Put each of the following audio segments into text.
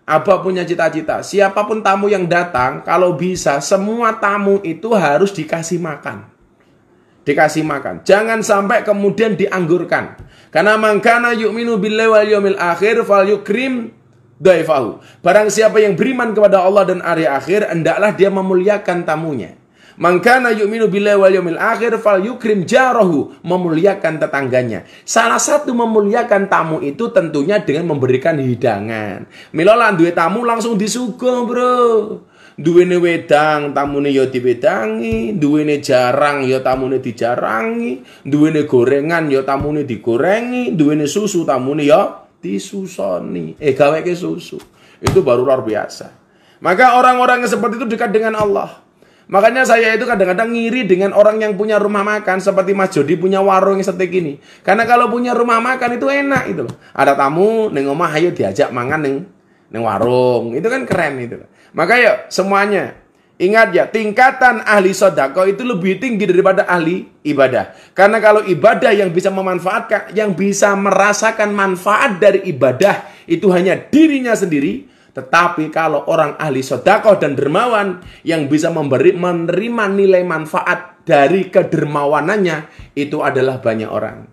Abah punya cita-cita, siapapun tamu yang datang, kalau bisa semua tamu itu harus dikasih makan. Dikasih makan. Jangan sampai kemudian dianggurkan. Karena man kana yu'minu billahi wal yawmil akhir falyukrim daifahu. Barang siapa yang beriman kepada Allah dan hari akhir, hendaklah dia memuliakan tamunya. Man kana yu'minu billahi wal yawmil akhir falyukrim jarahu, memuliakan tetangganya. Salah satu memuliakan tamu itu tentunya dengan memberikan hidangan. Mila lan duwe tamu langsung disuguh, Bro. Duwene wedang, tamune ya diwedangi, duwene jarang ya tamune dijarangi, duwene gorengan ya tamune digorengi, duwene susu tamune ya disusoni. Gaweke susu. Itu baru luar biasa. Maka orang-orang yang seperti itu dekat dengan Allah. Makanya saya itu kadang-kadang ngiri dengan orang yang punya rumah makan seperti Mas Jody punya warung yang seperti ini. Karena kalau punya rumah makan itu enak itu loh. Ada tamu ning omah ayo diajak mangan ning warung. Itu kan keren itu loh. Maka ya semuanya ingat ya, tingkatan ahli sedekah itu lebih tinggi daripada ahli ibadah. Karena kalau ibadah yang bisa memanfaatkan, yang bisa merasakan manfaat dari ibadah itu hanya dirinya sendiri. Tetapi kalau orang ahli sedekah dan dermawan yang bisa menerima nilai manfaat dari kedermawanannya, itu adalah banyak orang.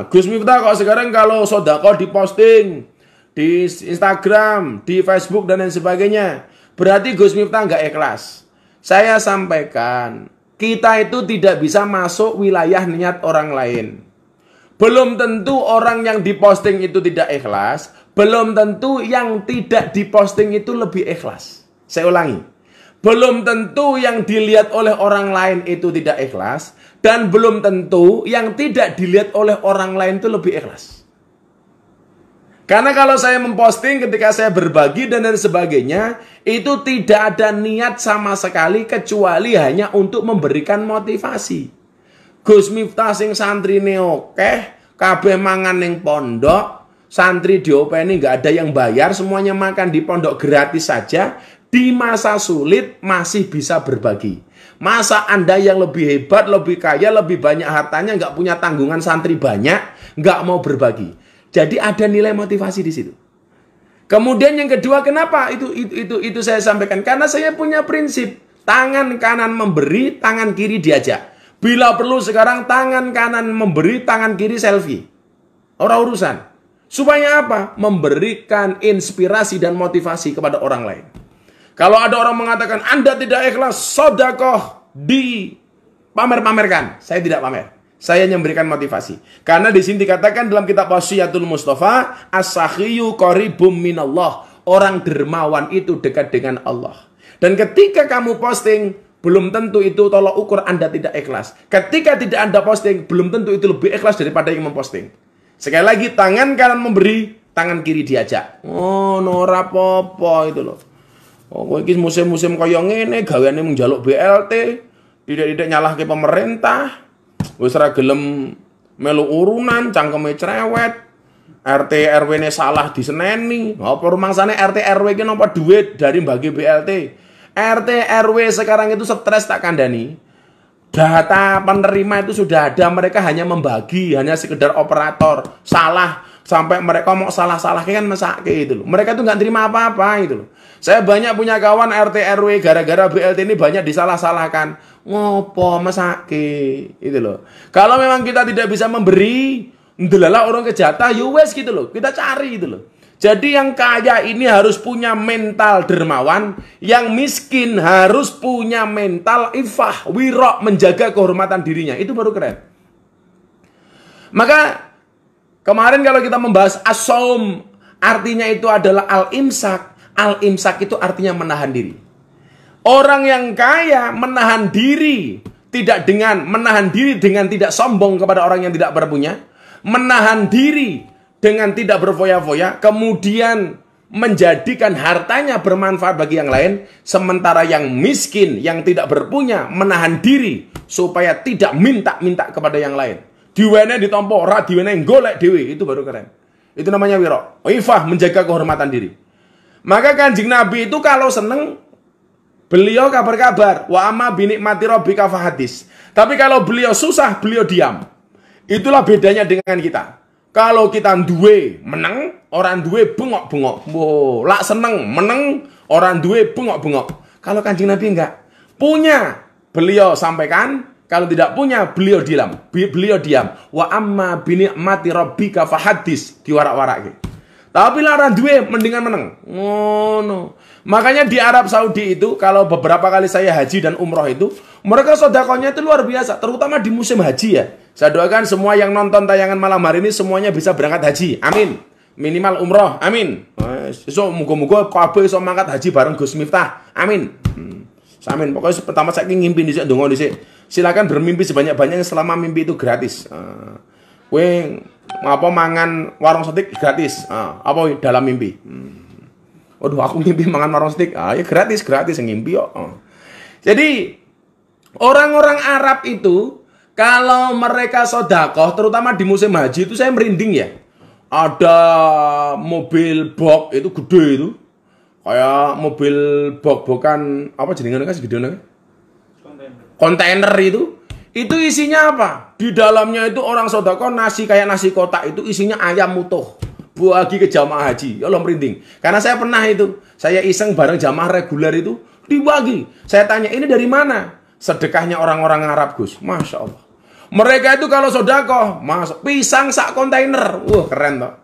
Gus Miftah kok sekarang kalau sedekah diposting di Instagram, di Facebook dan lain sebagainya, berarti Gus Miftah nggak ikhlas. Saya sampaikan, kita itu tidak bisa masuk wilayah niat orang lain. Belum tentu orang yang diposting itu tidak ikhlas. Belum tentu yang tidak diposting itu lebih ikhlas. Saya ulangi. Belum tentu yang dilihat oleh orang lain itu tidak ikhlas. Dan belum tentu yang tidak dilihat oleh orang lain itu lebih ikhlas. Karena kalau saya memposting ketika saya berbagi dan lain sebagainya, itu tidak ada niat sama sekali kecuali hanya untuk memberikan motivasi. Gus Miftah sing santri neokeh, kabeh mangan ning pondok, santri diopeni nggak ada yang bayar, semuanya makan di pondok gratis saja. Di masa sulit masih bisa berbagi. Masa Anda yang lebih hebat, lebih kaya, lebih banyak hartanya, nggak punya tanggungan santri banyak, nggak mau berbagi. Jadi ada nilai motivasi di situ. Kemudian yang kedua, kenapa itu saya sampaikan? Karena saya punya prinsip, tangan kanan memberi, tangan kiri diajak. Bila perlu sekarang tangan kanan memberi, tangan kiri selfie. Orang urusan. Supaya apa? Memberikan inspirasi dan motivasi kepada orang lain. Kalau ada orang mengatakan Anda tidak ikhlas, sedekah dipamer-pamerkan. Saya tidak pamer. Saya hanya memberikan motivasi. Karena di sini dikatakan dalam kitab Wasiyatul Mustafa, as-sakhiyu qaribum minallah. Orang dermawan itu dekat dengan Allah. Dan ketika kamu posting, belum tentu itu tolak ukur Anda tidak ikhlas. Ketika tidak Anda posting, belum tentu itu lebih ikhlas daripada yang memposting. Sekali lagi, tangan kanan memberi, tangan kiri diajak. Oh, ora apa-apa itu loh. Oh, ini musim-musim kaya ngene, gaweane menjaluk BLT, tidak nyalahke pemerintah, wis ra gelem melu urunan, cangkeme cerewet, RT RW-ne salah diseneni. Apa rumangsane RT RW ki napa duit dari bagi BLT? RT RW sekarang itu stres tak kandani. Data penerima itu sudah ada, mereka hanya membagi, hanya sekedar operator. Salah, sampai mereka mau salah-salah kan mesake itu loh. Mereka tuh nggak terima apa-apa itu loh. Saya banyak punya kawan RT RW gara-gara BLT ini banyak disalah-salahkan. Ngopo mesake itu loh. Kalau memang kita tidak bisa memberi, ndelalah orang kejatah, wes gitu loh. Kita cari itu loh. Jadi yang kaya ini harus punya mental dermawan, yang miskin harus punya mental ifah, wirok, menjaga kehormatan dirinya. Itu baru keren. Maka kemarin kalau kita membahas as-saum, artinya itu adalah al-imsak. Al-imsak itu artinya menahan diri. Orang yang kaya menahan diri, menahan diri dengan tidak sombong kepada orang yang tidak berpunya, menahan diri dengan tidak berfoya-foya, kemudian menjadikan hartanya bermanfaat bagi yang lain, sementara yang miskin, yang tidak berpunya, menahan diri supaya tidak minta-minta kepada yang lain. Diwene ditompo, ora diwene golek dewe, itu baru keren. Itu namanya wiro. Ifah, menjaga kehormatan diri. Maka Kanjeng Nabi itu kalau seneng, beliau kabar-kabar, wa amma binikmati rabbika fahadis. Tapi kalau beliau susah, beliau diam. Itulah bedanya dengan kita. Kalau kita duwe meneng, orang duwe bengok-bengok. Wow, lak seneng meneng, orang duwe bengok-bengok. Kalau Kanjeng Nabi enggak. Punya, beliau sampaikan. Kalau tidak punya, beliau diam. Wa amma bi ni'mati rabbika fahadis, diwarak-warak. Tapi larang duwe mendingan meneng. Oh, no. Makanya di Arab Saudi itu, kalau beberapa kali saya haji dan umroh itu, mereka sedekahnya itu luar biasa, terutama di musim haji ya. Saya doakan semua yang nonton tayangan malam hari ini semuanya bisa berangkat haji. Amin. Minimal umroh. Amin. So muga-muga kabeh iso mangkat haji bareng Gus Miftah. Amin. Amin. Pokoknya pertama saya ngimpi dhisik ndonga dhisik. Silakan bermimpi sebanyak-banyaknya selama mimpi itu gratis. Kowe apa mangan warung steak gratis. Apa dalam mimpi. Waduh, aku ngimpi mangan warung steak. Ya gratis ngimpi kok. Jadi orang-orang Arab itu kalau mereka sedekah, terutama di musim haji itu saya merinding ya. Ada mobil box itu gede itu. Kayak mobil box bukan apa jenengan kan segede kontainer itu. Itu isinya apa? Di dalamnya itu orang sedekah nasi kayak nasi kotak itu isinya ayam utuh. Bagi ke jamaah haji. Ya Allah merinding. Karena saya pernah itu. Saya iseng bareng jamaah reguler itu dibagi. Saya tanya, "Ini dari mana?" Sedekahnya orang-orang Arab, Gus. Masya Allah. Mereka itu kalau sedekah, pisang sak kontainer. Wah, keren toh.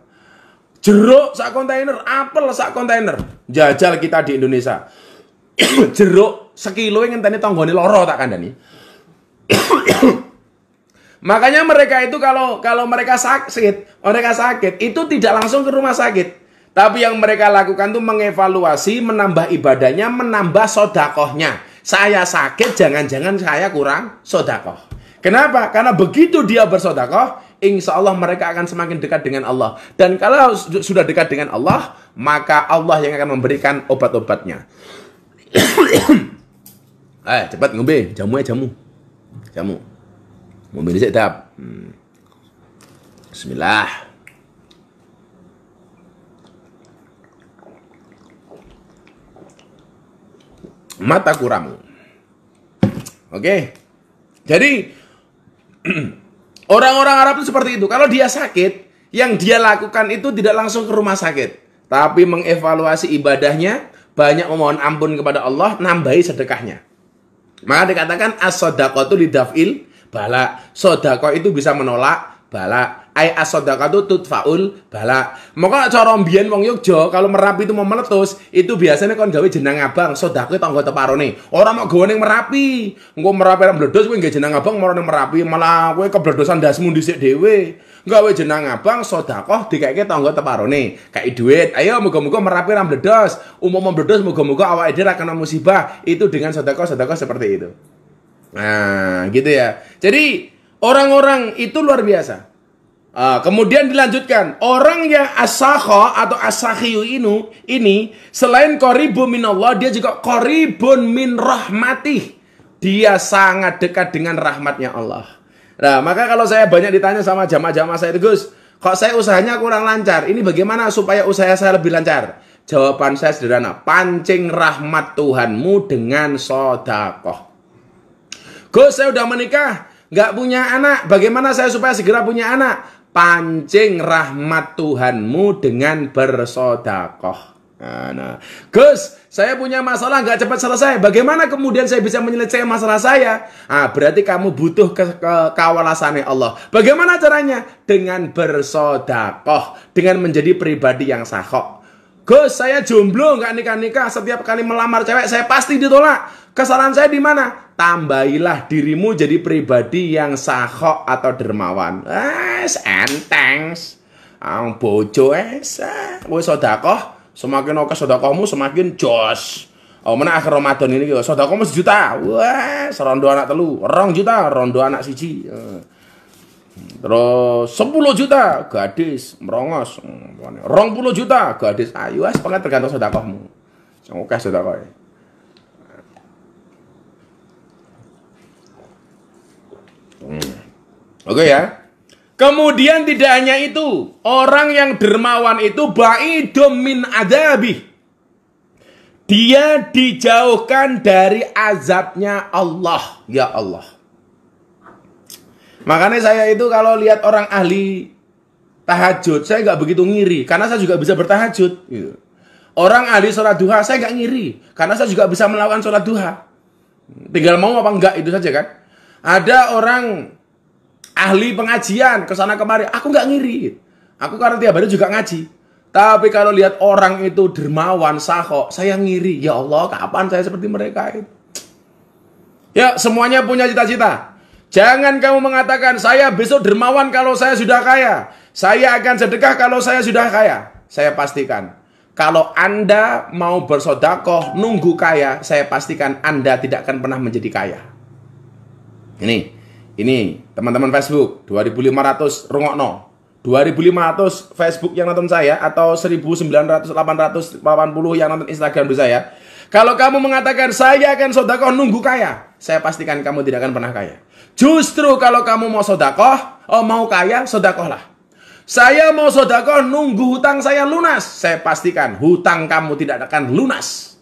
Jeruk sak kontainer, apel sak kontainer. Jajal kita di Indonesia. Jeruk sekilo yang ngenteni tanggane loro tak kandani. Makanya mereka itu kalau mereka sakit itu tidak langsung ke rumah sakit. Tapi yang mereka lakukan itu mengevaluasi, menambah ibadahnya, menambah sodakohnya. Saya sakit, jangan-jangan saya kurang sodakoh. Kenapa? Karena begitu dia bersodakoh, insya Allah mereka akan semakin dekat dengan Allah. Dan kalau sudah dekat dengan Allah, maka Allah yang akan memberikan obat-obatnya. Cepat ngombe, jamu. Ngombe dhisik dap. Bismillah. Mata kuramu. Oke. Jadi orang-orang Arab itu seperti itu. Kalau dia sakit, yang dia lakukan itu tidak langsung ke rumah sakit, tapi mengevaluasi ibadahnya, banyak memohon ampun kepada Allah, nambahi sedekahnya. Maka dikatakan as-shadaqatu lidaf'il bala. Sedekah itu bisa menolak bala. Ai as-shadaqatu tudfaul bala. Maka cara mbiyen wong Yogya kalau Merapi itu mau meletus, itu biasanya kon gawe jenang abang, sedekah tangga teparone. Ora mau gawe ning Merapi. Engko Merapi ra mledos kowe nggawe jenang abang marang ning Merapi, malah kowe kebledosan ndasmu dhisik dhewe. Gawe jenang abang sedekah dikeke tangga teparone. Kai duit. Ayo muga-muga Merapi ra mledos. Umum mledos muga-muga awake dhewe ra kena musibah. Itu dengan sedekah seperti itu. Nah, gitu ya. Jadi orang-orang itu luar biasa. Kemudian dilanjutkan, orang yang as-sakha atau as-sakhiyu ini selain qaribun minallah, dia juga qaribun min rahmatih. Dia sangat dekat dengan rahmatnya Allah. Nah, maka kalau saya banyak ditanya sama jamaah-jamaah saya itu, Gus, kok saya usahanya kurang lancar? Ini bagaimana supaya usaha saya lebih lancar? Jawaban saya sederhana, pancing rahmat Tuhanmu dengan sedekah. Gus, saya udah menikah, nggak punya anak, bagaimana saya supaya segera punya anak? Pancing rahmat Tuhanmu dengan bersedekah. Nah, Gus, saya punya masalah nggak cepat selesai. Bagaimana kemudian saya bisa menyelesaikan masalah saya? Berarti kamu butuh kewalasannya Allah. Bagaimana caranya? Dengan bersedekah, dengan menjadi pribadi yang sakho. Gus, saya jomblo nggak nikah-nikah. Setiap kali melamar cewek saya pasti ditolak. Kesalahan saya di mana? Tambahilah dirimu jadi pribadi yang sakho atau dermawan. Enteng. Bojo wis sedekah, semakin akeh sedekahmu semakin jos. Mana akhir Ramadan ini sedekahmu 1 juta. Wes rondo anak 3, 2 juta rondo anak 1. Terus 10 juta gadis merongos. 20 juta gadis ayu. Wes pokoknya tergantung sedekahmu. Sing akeh sedekah. Oke ya. Kemudian tidak hanya itu, orang yang dermawan itu ba'idum min adzabih. Dia dijauhkan dari azabnya Allah. Ya Allah. Makanya saya itu kalau lihat orang ahli tahajud, saya nggak begitu ngiri, karena saya juga bisa bertahajud. Gitu. Orang ahli sholat duha, saya nggak ngiri, karena saya juga bisa melakukan sholat duha. Tinggal mau apa enggak, itu saja kan. Ada orang ahli pengajian, kesana kemari, aku nggak ngiri. Aku karena tiap hari juga ngaji. Tapi kalau lihat orang itu dermawan, sakho, saya ngiri. Ya Allah, kapan saya seperti mereka itu? Ya, semuanya punya cita-cita. Jangan kamu mengatakan, saya besok dermawan kalau saya sudah kaya. Saya akan sedekah kalau saya sudah kaya. Saya pastikan, kalau Anda mau bersodakoh, nunggu kaya, saya pastikan Anda tidak akan pernah menjadi kaya. Ini teman-teman Facebook, 2.500 rungokno. 2.500 Facebook yang nonton saya, atau 1.900, 880 yang nonton Instagram saya. Kalau kamu mengatakan, saya akan sodakoh nunggu kaya, saya pastikan kamu tidak akan pernah kaya. Justru kalau kamu mau sodakoh, mau kaya, sodakohlah. Saya mau sodakoh nunggu hutang saya lunas, saya pastikan hutang kamu tidak akan lunas.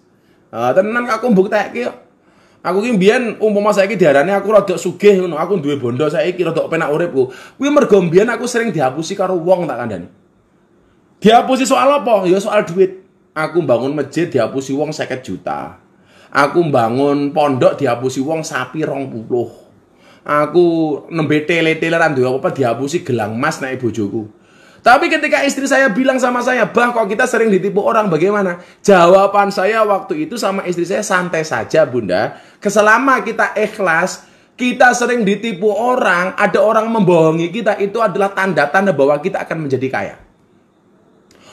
Tenan aku bukti yuk. Aku ki mbiyen umpama saiki diarani aku rada sugih ngono, aku duwe bondo saiki rada penak uripku. Kuwi mergo mbiyen aku sering dihapusi karo wong tak kandhani. Dihapusi soal apa? Ya soal duit. Aku bangun masjid dihapusi wong 50 juta. Aku bangun pondok dihapusi wong sapi 20. Aku nembe tele-teleran duwe apa dihapusi gelang emas nek bojoku. Tapi ketika istri saya bilang sama saya, "Bah, kok kita sering ditipu orang, bagaimana?" Jawaban saya waktu itu sama istri saya, santai saja Bunda. Selama kita ikhlas, kita sering ditipu orang, ada orang membohongi kita, itu adalah tanda-tanda bahwa kita akan menjadi kaya.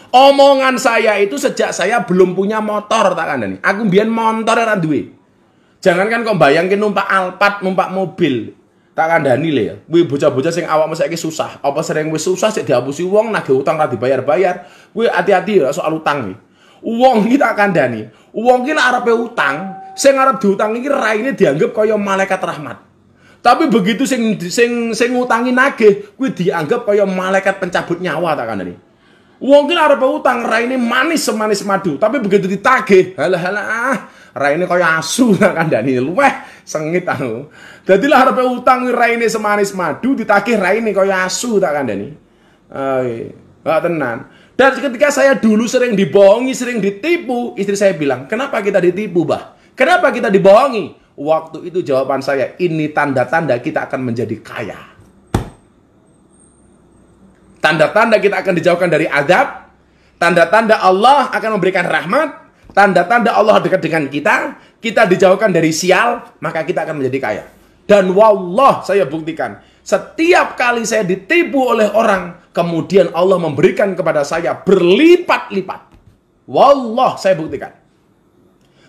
Omongan saya itu sejak saya belum punya motor, tak kandani. Aku mbiyen motor ora duwe. Jangankan kok bayangin numpak Alphard, numpak mobil. Tak kandani le ya. Kuwi bocah-bocah sing awakmu saiki susah. Apa sering wis susah sik dihapusi wong nagih utang ra dibayar-bayar. Kuwi hati-hati ya soal utang iki. Wong iki tak kandani. Wong iki lek arepe utang, sing arep diutang iki raine dianggap kaya malaikat rahmat. Tapi begitu sing ngutangi nagih, kuwi dianggap kaya malaikat pencabut nyawa tak kandani. Wong iki arepe utang raine manis semanis madu, tapi begitu ditagih, halah raine kaya asu tak kandani. Luweh sengit aku. Dadilah arepe utang raine semanis madu, ditagih raine kaya asu tak kandani. Enggak tenan. Dan ketika saya dulu sering dibohongi, sering ditipu, istri saya bilang, "Kenapa kita ditipu, Bah? Kenapa kita dibohongi?" Waktu itu jawaban saya, ini tanda-tanda kita akan menjadi kaya. Tanda-tanda kita akan dijauhkan dari azab, tanda-tanda Allah akan memberikan rahmat, tanda-tanda Allah dekat dengan kita dijauhkan dari sial, maka kita akan menjadi kaya. Dan wallah, saya buktikan, setiap kali saya ditipu oleh orang, kemudian Allah memberikan kepada saya berlipat-lipat. Wallah, saya buktikan.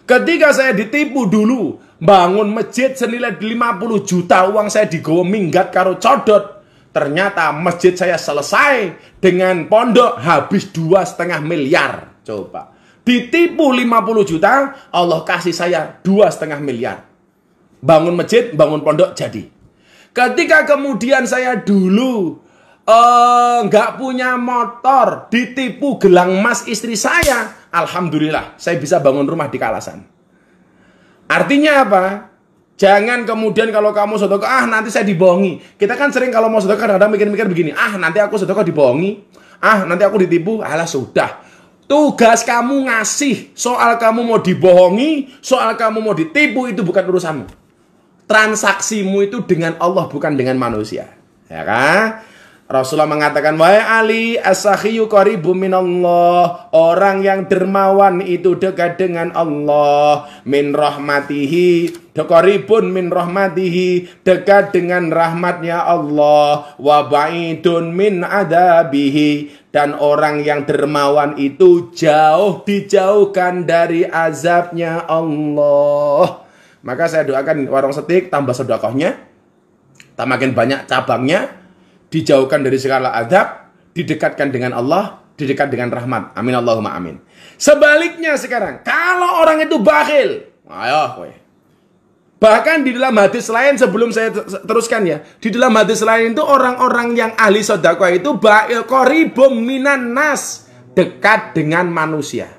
Ketika saya ditipu dulu, bangun masjid senilai 50 juta, uang saya digawa minggat karo codot. Ternyata masjid saya selesai dengan pondok habis 2,5 miliar. Coba. Ditipu 50 juta, Allah kasih saya 2,5 miliar. Bangun masjid, bangun pondok jadi. Ketika kemudian saya dulu nggak punya motor, ditipu gelang emas istri saya, alhamdulillah saya bisa bangun rumah di Kalasan. Artinya apa? Jangan kemudian kalau kamu sedekah, nanti saya dibohongi. Kita kan sering kalau mau sedekah kadang mikir-mikir begini, nanti aku sedekah dibohongi, nanti aku ditipu. Alah sudah. Tugas kamu ngasih, soal kamu mau dibohongi, soal kamu mau ditipu, itu bukan urusanmu. Transaksimu itu dengan Allah, bukan dengan manusia. Ya kan? Rasulullah mengatakan, "Wahai Ali, as-sakhiyu qaribun minallah." Orang yang dermawan itu dekat dengan Allah. Min rahmatihi, qaribun min rahmatihi, dekat dengan rahmatnya Allah. Wa ba'idun min adabihi. Dan orang yang dermawan itu jauh dijauhkan dari azabnya Allah. Maka saya doakan warung setik tambah sedekahnya, makin banyak cabangnya, dijauhkan dari segala azab, didekatkan dengan Allah, didekat dengan rahmat. Amin Allahumma amin. Sebaliknya sekarang, kalau orang itu bakhil, ayo kowe. Bahkan di dalam hadis lain, sebelum saya teruskan ya, di dalam hadis lain itu orang-orang yang ahli sedekah itu bakhil qaribum minan nas, dekat dengan manusia.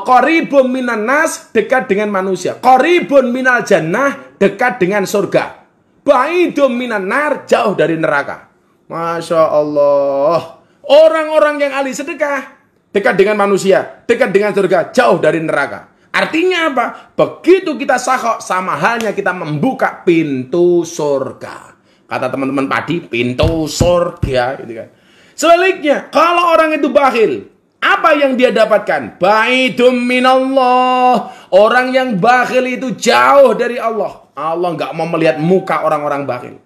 Qaribun minan nas, dekat dengan manusia. Qaribun minal jannah, dekat dengan surga. Ba'idum minan nar, jauh dari neraka. Masya Allah. Orang-orang yang ahli sedekah dekat dengan manusia, dekat dengan surga, jauh dari neraka. Artinya apa? Begitu kita sakho, sama halnya kita membuka pintu surga. Kata teman-teman padi, pintu surga. Gitu kan. Sebaliknya, kalau orang itu bakhil, apa yang dia dapatkan? Ba'idum minallah. Orang yang bakhil itu jauh dari Allah. Allah nggak mau melihat muka orang-orang bakhil.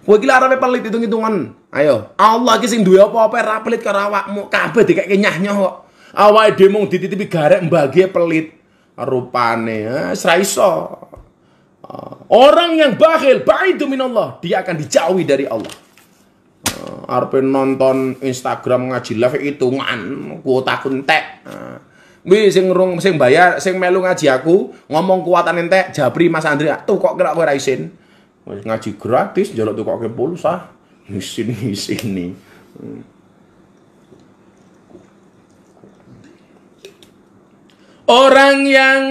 Kowe iki arepe pelit hitung-hitungan. Ayo, Allah iki sing duwe apa-apa ra pelit karo awakmu. Kabeh dikeke nyah-nyah kok. Awake dhewe mung dititipi garek mbagi pelit. Rupane wis ra iso. Orang yang bakhil, baidu minallah, dia akan dijauhi dari Allah. Arepe nonton Instagram ngaji live hitungan, kuota entek. Kuwi sing bayar, sing melu ngaji aku, ngomong kuatan entek, Jabri Mas Andri. Tuh kok kira kowe ra isin. Ngaji gratis, jaluk tukoke pulsa. Sini. Orang yang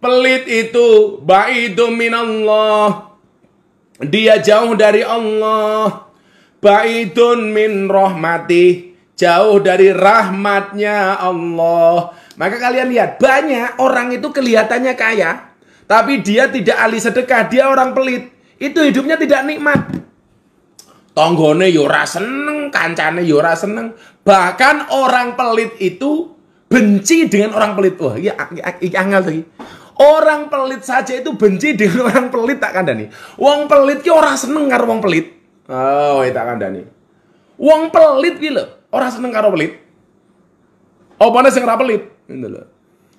pelit itu baidu minallah. Dia jauh dari Allah. Baidun min rahmati. Jauh dari rahmatnya Allah. Maka kalian lihat, banyak orang itu kelihatannya kaya, tapi dia tidak ahli sedekah, dia orang pelit. Itu hidupnya tidak nikmat. Tonggone yo ora seneng, kancane yo ora seneng. Bahkan orang pelit itu benci dengan orang pelit. Wah, iya angel lagi. Orang pelit saja itu benci dengan orang pelit, tak kandhani. Wong pelit ki ora seneng karo wong pelit. Oh, tak kandhani. Wong pelit ki lho, ora seneng karo pelit. Opane sing ora pelit?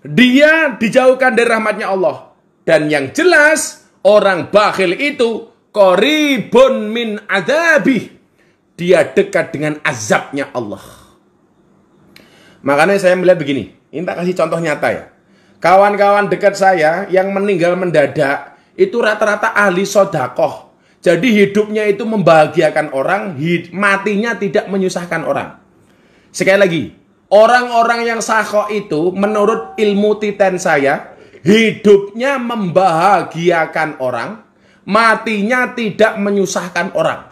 Dia dijauhkan dari rahmatnya Allah. Dan yang jelas, orang bakhil itu qaribun min adzabih. Dia dekat dengan azabnya Allah. Makanya saya melihat begini. Ini tak kasih contoh nyata ya. Kawan-kawan dekat saya yang meninggal mendadak itu rata-rata ahli sodakoh. Jadi hidupnya itu membahagiakan orang, matinya tidak menyusahkan orang. Sekali lagi, orang-orang yang sakho itu menurut ilmu titen saya, hidupnya membahagiakan orang, matinya tidak menyusahkan orang.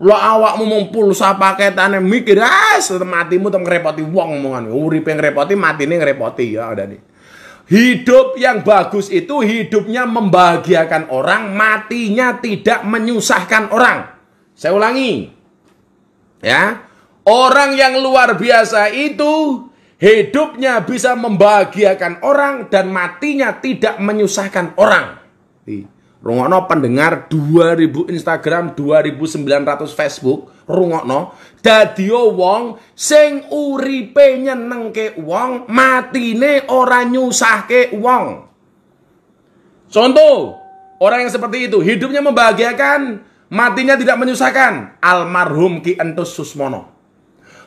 Lo awakmu mung pulsa paketane mikir, matimu tem ngrepoti wong omongan. Uripe ngrepoti, matine ngrepoti ya ada nih. Hidup yang bagus itu hidupnya membahagiakan orang, matinya tidak menyusahkan orang. Saya ulangi. Ya. Orang yang luar biasa itu hidupnya bisa membahagiakan orang dan matinya tidak menyusahkan orang. Rungokno pendengar 2000 Instagram, 2900 Facebook, rungokno dadio wong sing uripe nyenengke wong, matine ora nyusahke wong. Contoh, orang yang seperti itu hidupnya membahagiakan, matinya tidak menyusahkan. Almarhum Ki Entus Susmono.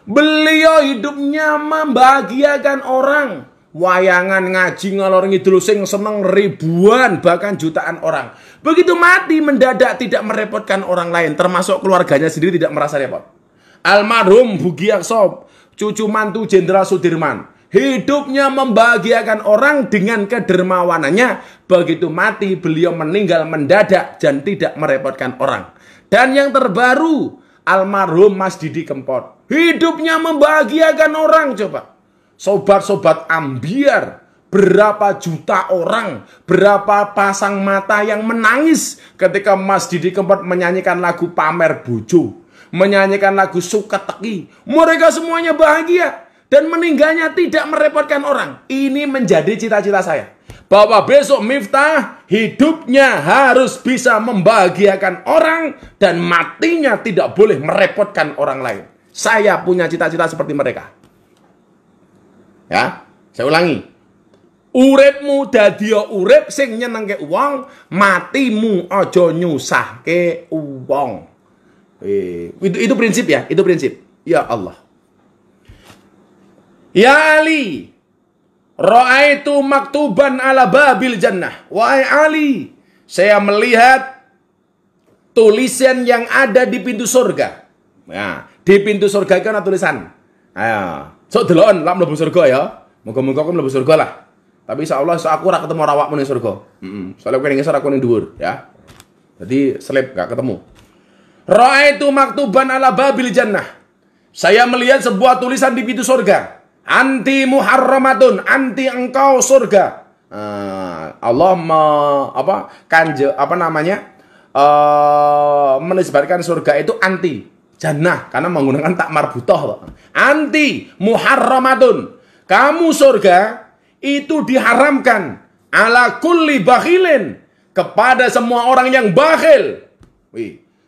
Beliau hidupnya membahagiakan orang. Wayangan ngaji ngalor ngidul sing seneng ribuan bahkan jutaan orang. Begitu mati mendadak tidak merepotkan orang lain, termasuk keluarganya sendiri tidak merasa repot. Almarhum Bugiaksob, cucu mantu Jenderal Sudirman, hidupnya membahagiakan orang dengan kedermawanannya. Begitu mati beliau meninggal mendadak dan tidak merepotkan orang. Dan yang terbaru, almarhum Mas Didi Kempot, hidupnya membahagiakan orang. Coba sobat-sobat ambiar, berapa juta orang, berapa pasang mata yang menangis ketika Mas Didi Kempot menyanyikan lagu Pamer Bojo, menyanyikan lagu Suka Teki. Mereka semuanya bahagia dan meninggalnya tidak merepotkan orang. Ini menjadi cita-cita saya, bahwa besok Miftah hidupnya harus bisa membahagiakan orang dan matinya tidak boleh merepotkan orang lain. Saya punya cita-cita seperti mereka. Ya, saya ulangi. Uripmu dadi urip sing nyenengke wong, matimu aja nyusahke wong. Itu prinsip ya, itu prinsip. Ya Allah. Ya Ali, ra'aitu maktuban ala babil jannah. Wahai Ali, saya melihat tulisan yang ada di pintu surga. Nah, di pintu surga itu ada tulisan. Ayo. Sok delon lak mlebu surga ya. Moga-moga aku mlebu surga lah. Tapi insyaallah aku ora ketemu awakmu ning surga. Soalnya kowe ning ngisor aku ning dhuwur ya. Jadi selip gak ketemu. Ra'aitu maktuban ala babil jannah. Saya melihat sebuah tulisan di pintu surga. Anti muharramatun, anti engkau surga. Allah menisbatkan surga itu anti jannah karena menggunakan tak marbutoh. Anti muharramatun. Kamu surga itu diharamkan ala kulli bakhilin, kepada semua orang yang bakhil.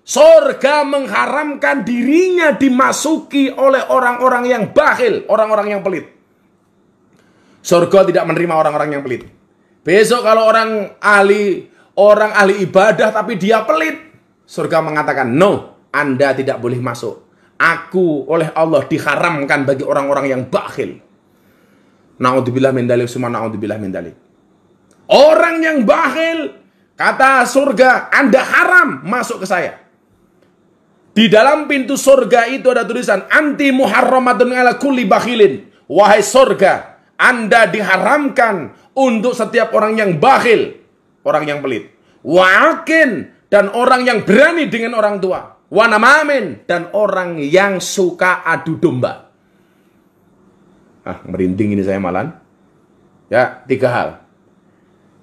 Surga mengharamkan dirinya dimasuki oleh orang-orang yang bakhil, orang-orang yang pelit. Surga tidak menerima orang-orang yang pelit. Besok kalau orang ahli ibadah tapi dia pelit, surga mengatakan, no, Anda tidak boleh masuk. Aku oleh Allah diharamkan bagi orang-orang yang bakhil. Na'udzubillah min dzalik, summa na'udzubillah min dzalik. Orang yang bakhil, kata surga, Anda haram masuk ke saya. Di dalam pintu surga itu ada tulisan, anti muharramatun ala kulli bakhilin. Wahai surga, Anda diharamkan untuk setiap orang yang bakhil, orang yang pelit. Wa'akin, dan orang yang berani dengan orang tua. Wa namamin, dan orang yang suka adu domba. Merinding ini saya malan. Ya, 3 hal.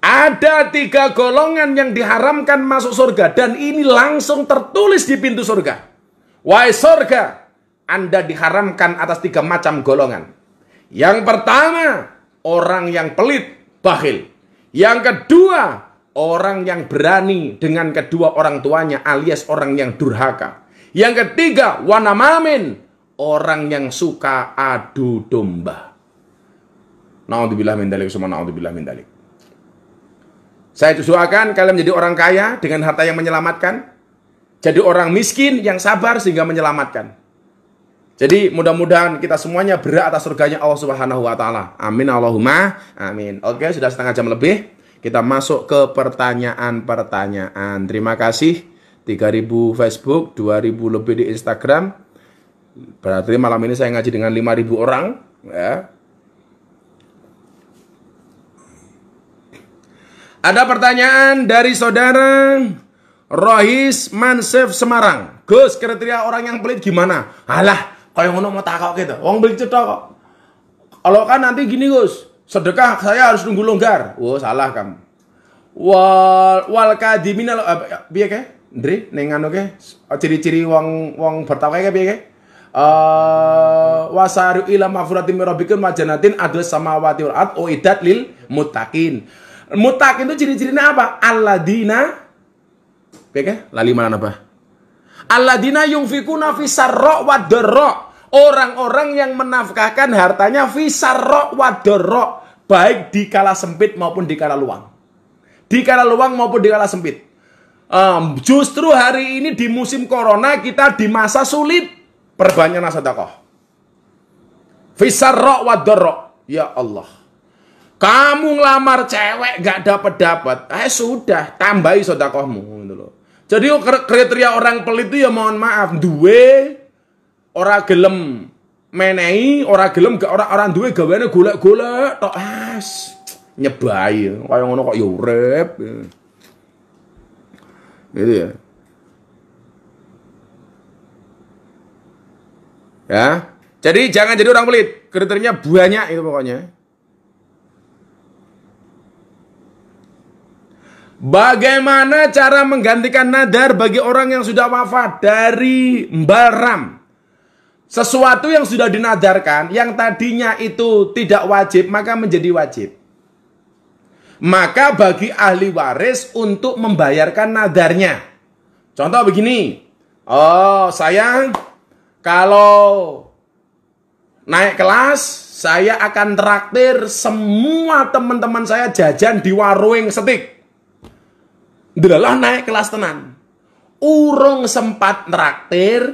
Ada 3 golongan yang diharamkan masuk surga. Dan ini langsung tertulis di pintu surga. Wahai surga, Anda diharamkan atas 3 macam golongan. Yang pertama, orang yang pelit, bakhil. Yang kedua, orang yang berani dengan kedua orang tuanya alias orang yang durhaka. Yang ketiga, wanamamin, orang yang suka adu domba. Na'udzubillah min dzalik, summa na'udzubillah min dzalik. Saya doakan kalian menjadi orang kaya dengan harta yang menyelamatkan. Jadi orang miskin yang sabar sehingga menyelamatkan. Jadi mudah-mudahan kita semuanya berat atas surganya Allah Subhanahu wa taala. Amin Allahumma amin. Oke, sudah setengah jam lebih. Kita masuk ke pertanyaan-pertanyaan. Terima kasih. 3.000 Facebook, 2.000 lebih di Instagram. Berarti malam ini saya ngaji dengan 5.000 orang, ya. Ada pertanyaan dari saudara Rohis Mansef Semarang. Gus, kriteria orang yang pelit gimana? Alah, kayak ngono mau takok gitu. Wong pelit cetok kok. Kalau kan nanti gini Gus, sedekah saya harus nunggu longgar. Wah, salah kamu. Wal kadiminal piye ke? Ndri ning anu ke? Ciri-ciri wong bertakwa ke piye ke? Wasaru ila mafuratim rabbikum majanatin adus samawati wal ard uiddat lil muttaqin. Muttaqin itu ciri-cirinya apa? Alladzina lali mana apa? Alladzina yunfikuna fisarra wa dharra. Orang-orang yang menafkahkan hartanya fisarra wa dharra, baik di kala sempit maupun di kala luang. Di kala luang maupun di kala sempit. Justru hari ini di musim corona kita di masa sulit, perbanyaklah sedekah. Fisarra wa dharra. Ya Allah. Kamu ngelamar cewek gak dapat, sudah tambahi sedekahmu gitu loh. Jadi kriteria orang pelit itu ya mohon maaf, duwe ora gelem menehi, ora gelem gak orang duwe gaweane golek-golek tok nyebai kaya ngono kok ya urip. Gitu ya. Ya. Jadi jangan jadi orang pelit. Kriterianya banyak itu pokoknya. Bagaimana cara menggantikan nadar bagi orang yang sudah wafat? Dari Mbaram. Sesuatu yang sudah dinadarkan, yang tadinya itu tidak wajib, maka menjadi wajib. Maka bagi ahli waris untuk membayarkan nadarnya. Contoh begini. Oh, saya kalau naik kelas, saya akan traktir semua teman-teman saya jajan di warung setik. Delalah naik kelas tenan. Urung sempat traktir,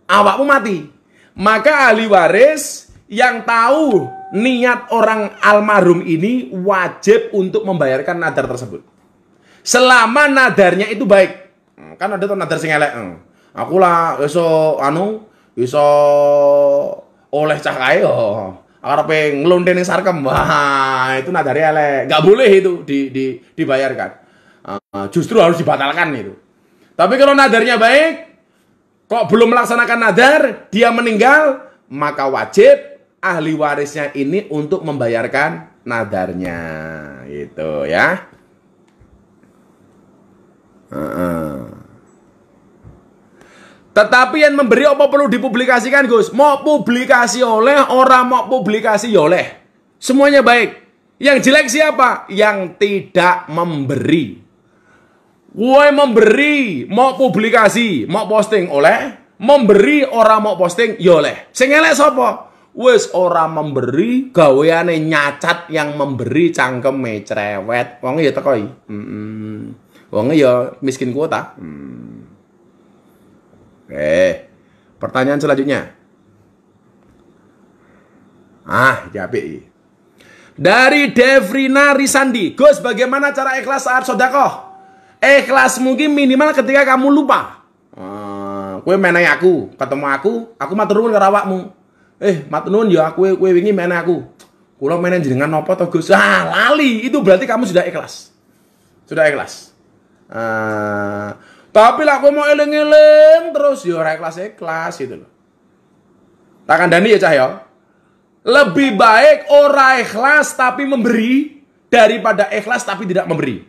awakmu mati. Maka ahli waris yang tahu niat orang almarhum ini wajib untuk membayarkan nadar tersebut. Selama nadarnya itu baik. Kan ada tuh nadar sing elek. Aku lah iso oleh cah kae yo. Arepe nglonte ning sarkem. Wah, itu nadarnya elek. Enggak boleh itu dibayarkan. Justru harus dibatalkan itu. Tapi kalau nadarnya baik, kok belum melaksanakan nadar, dia meninggal, maka wajib ahli warisnya ini untuk membayarkan nadarnya. Gitu ya. Tetapi yang memberi apa perlu dipublikasikan, Gus? Mau publikasi oleh, orang mau publikasi oleh. Semuanya baik. Yang jelek siapa? Yang tidak memberi. Gue memberi, mau publikasi, mau posting oleh. Memberi orang mau posting, oleh. Sing elek sapa? Wes orang memberi, gaweane nyacat yang memberi cangkeme cerewet. Wong ya teko iki. Wong ya miskin kuota. Pertanyaan selanjutnya. Jadi dari Devrina Risandi, Gus, bagaimana cara ikhlas saat sodakoh? Ikhlas mungkin minimal ketika kamu lupa. Kue menai aku, ketemu aku matur nuwun karo awakmu. Matur nuwun ya aku kue wingi menai aku. Kula menen jenengan napa to, Gus? Lali. Itu berarti kamu sudah ikhlas. Sudah ikhlas. Tapi lah aku mau eling-eling terus ya ora ikhlas gitu loh. Tak kandhani ya cah ya. Lebih baik ora ikhlas tapi memberi daripada ikhlas tapi tidak memberi.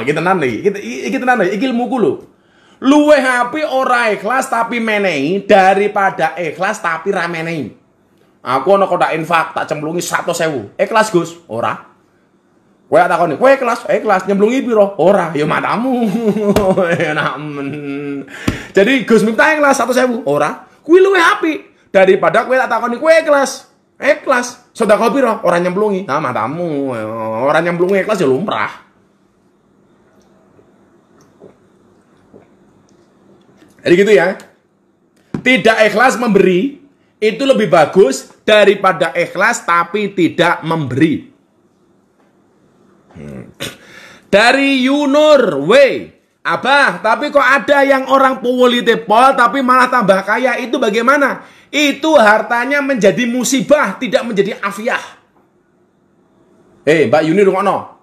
Kita nanti, kita nanti, iki ilmuku lho. Luwih apik ora ikhlas tapi menehi daripada ikhlas tapi ra menehi. Aku ana kotak infak tak cemplungi 100.000. Ikhlas, Gus? Ora. Kowe tak takoni, kowe ikhlas nyemplungi piro? Ora, ya matamu. Enak men. Jadi Gus Miftah ikhlas 100.000? Ora. Kuwi luwih apik daripada kowe tak takoni kowe ikhlas. Ikhlas. Sedekah piro? Ora nyemplungi. Nah, matamu. Ora nyemplungi ikhlas ya lumrah. Jadi gitu ya. Tidak ikhlas memberi itu lebih bagus daripada ikhlas tapi tidak memberi. Dari Yunur Abah, tapi kok ada yang orang pol tapi malah tambah kaya, itu bagaimana? Itu hartanya menjadi musibah, tidak menjadi afiah. Mbak Yuni rungono.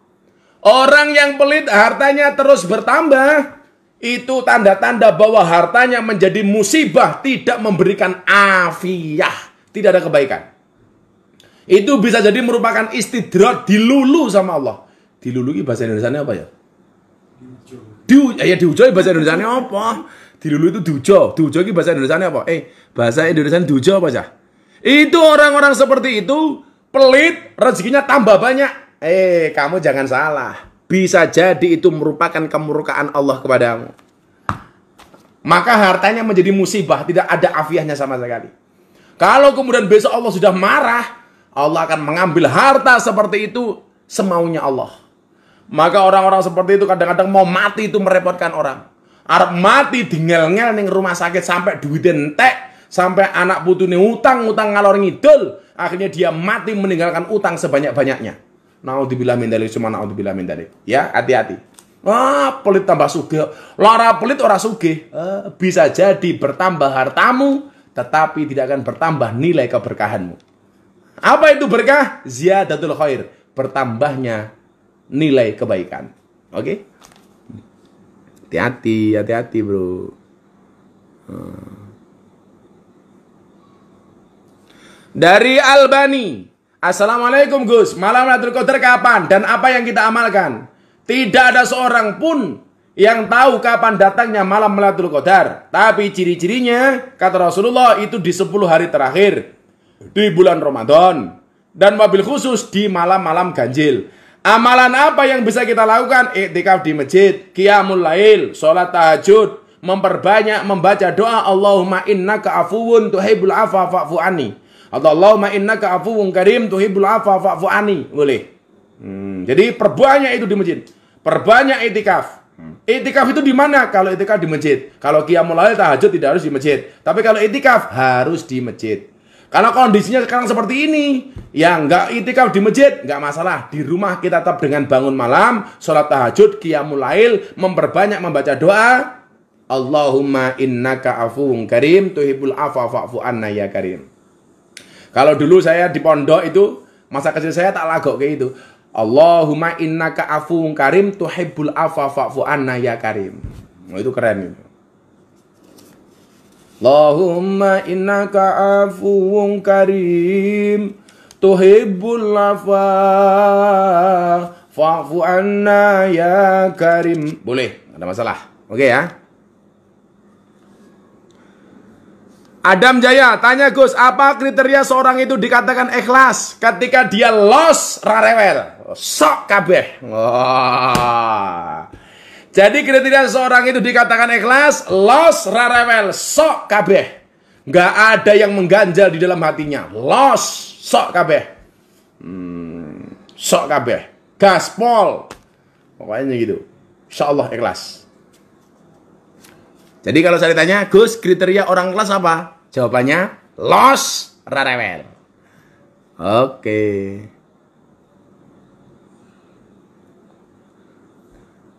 Orang yang pelit hartanya terus bertambah, itu tanda-tanda bahwa hartanya menjadi musibah, tidak memberikan afiah, tidak ada kebaikan. Itu bisa jadi merupakan istidrat, dilulu sama Allah. Dilulu ini bahasa Indonesia apa ya? Diujo bahasa Indonesia apa? Dilulu itu diujo. Diujo ini bahasa Indonesia apa? Bahasa Indonesia diujo apa aja? Itu orang-orang seperti itu pelit, rezekinya tambah banyak. Kamu jangan salah. Bisa jadi itu merupakan kemurkaan Allah kepadamu. Maka hartanya menjadi musibah, tidak ada afiahnya sama sekali. Kalau kemudian besok Allah sudah marah, Allah akan mengambil harta seperti itu semaunya Allah. Maka orang-orang seperti itu kadang-kadang mau mati itu merepotkan orang. Arep mati dingel-ngel ning rumah sakit sampai duit entek, sampai anak putune utang ngalor ngidul, akhirnya dia mati meninggalkan utang sebanyak-banyaknya. Naudzubillah min dzalik, cuma naudzubillah min dzalik. Ya, hati-hati. Pelit tambah sugih. Lara pelit ora sugih. Bisa jadi bertambah hartamu, tetapi tidak akan bertambah nilai keberkahanmu. Apa itu berkah? Ziyadatul khair, bertambahnya nilai kebaikan. Oke? Hati-hati bro. Dari Albani, Assalamualaikum Gus, malam Lailatul Qadar kapan dan apa yang kita amalkan? Tidak ada seorang pun yang tahu kapan datangnya malam Lailatul Qadar. Tapi ciri-cirinya, kata Rasulullah, itu di 10 hari terakhir di bulan Ramadan, dan wabil khusus di malam-malam ganjil. Amalan apa yang bisa kita lakukan? Iktikaf di masjid, qiyamul lail, sholat tahajud, memperbanyak membaca doa Allahumma innaka afuwun tuhibbul afwa fa'fu anni. Allahumma innaka afuwun karim tuhibbul afwa fa'fu anni. Boleh. Jadi perbanyak itu di masjid. Perbanyak iktikaf. Iktikaf itu di mana? Kalau iktikaf di masjid. Kalau qiyamul lail tahajud tidak harus di masjid. Tapi kalau iktikaf harus di masjid. Karena kondisinya sekarang seperti ini, ya nggak itikaf di masjid, nggak masalah. Di rumah kita tetap dengan bangun malam, sholat tahajud, qiyamul lail, memperbanyak membaca doa. Allahumma innaka afuwun karim, tuhibbul afwa fa'fu anna ya karim. Kalau dulu saya di pondok itu, masa kecil saya tak lagok kayak itu. Allahumma innaka afuwun karim, tuhibbul afwa fa'fu anna ya karim. Itu keren itu. Allahumma innaka afuwun karim tuhibbul afwa fa'fu anna ya karim. Boleh, nggak ada masalah. Oke ya. Adam Jaya tanya, Gus, apa kriteria seorang itu dikatakan ikhlas ketika dia los rarewel sok kabeh? Wah. Jadi kriteria seorang itu dikatakan ikhlas, los rarewel sok kabeh. Nggak ada yang mengganjal di dalam hatinya. Los sok kabeh. Sok kabeh. Gaspol. Pokoknya gitu. Insya Allah ikhlas. Jadi kalau saya ditanya, Gus, kriteria orang ikhlas apa? Jawabannya, los rarewel. Oke.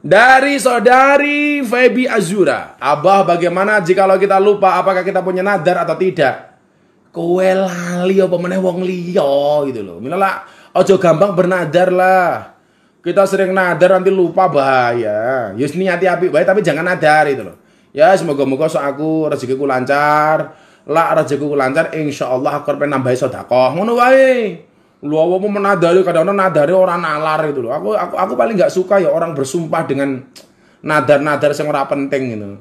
Dari saudari Feby Azura, Abah, bagaimana jikalau kita lupa apakah kita punya nadar atau tidak? Kowe lali apa meneh wong liya gitu loh. Mila ojo gampang bernadar lah. Kita sering nadar nanti lupa, bahaya. Yus niati apik bae tapi jangan nadar itu loh. Ya semoga-moga sok aku rezekiku lancar. Lah rezekiku lancar insyaallah aku arep nambahi sedekah. Ngono wae. Lu apa mau menadari, kadang-kadang nadari orang nalar gitu loh. Aku paling nggak suka ya orang bersumpah dengan nadar-nadar yang ora penting gitu.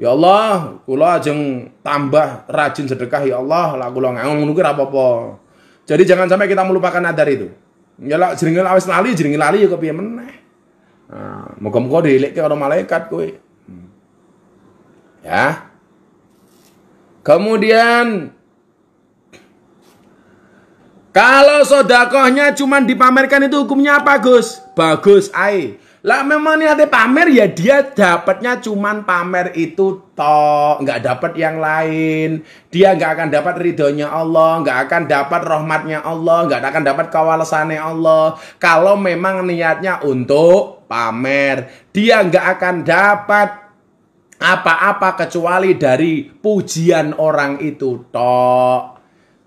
Ya Allah, kula ajeng tambah rajin sedekah ya Allah, lah kula ngono ki ora apa-apa. Jadi jangan sampai kita melupakan nadar itu. Ya lah jenenge wis lali, jenenge lali ya kepiye meneh. Nah, moga-moga dielekke karo malaikat kowe. Ya. Kemudian kalau sodakohnya cuma dipamerkan itu hukumnya apa, Gus? Bagus, ai. Lah memang niatnya pamer ya dia dapatnya cuman pamer itu toh, nggak dapat yang lain. Dia nggak akan dapat ridhonya Allah, nggak akan dapat rahmatnya Allah, nggak akan dapat kawalasannya Allah. Kalau memang niatnya untuk pamer, dia nggak akan dapat apa-apa kecuali dari pujian orang itu toh.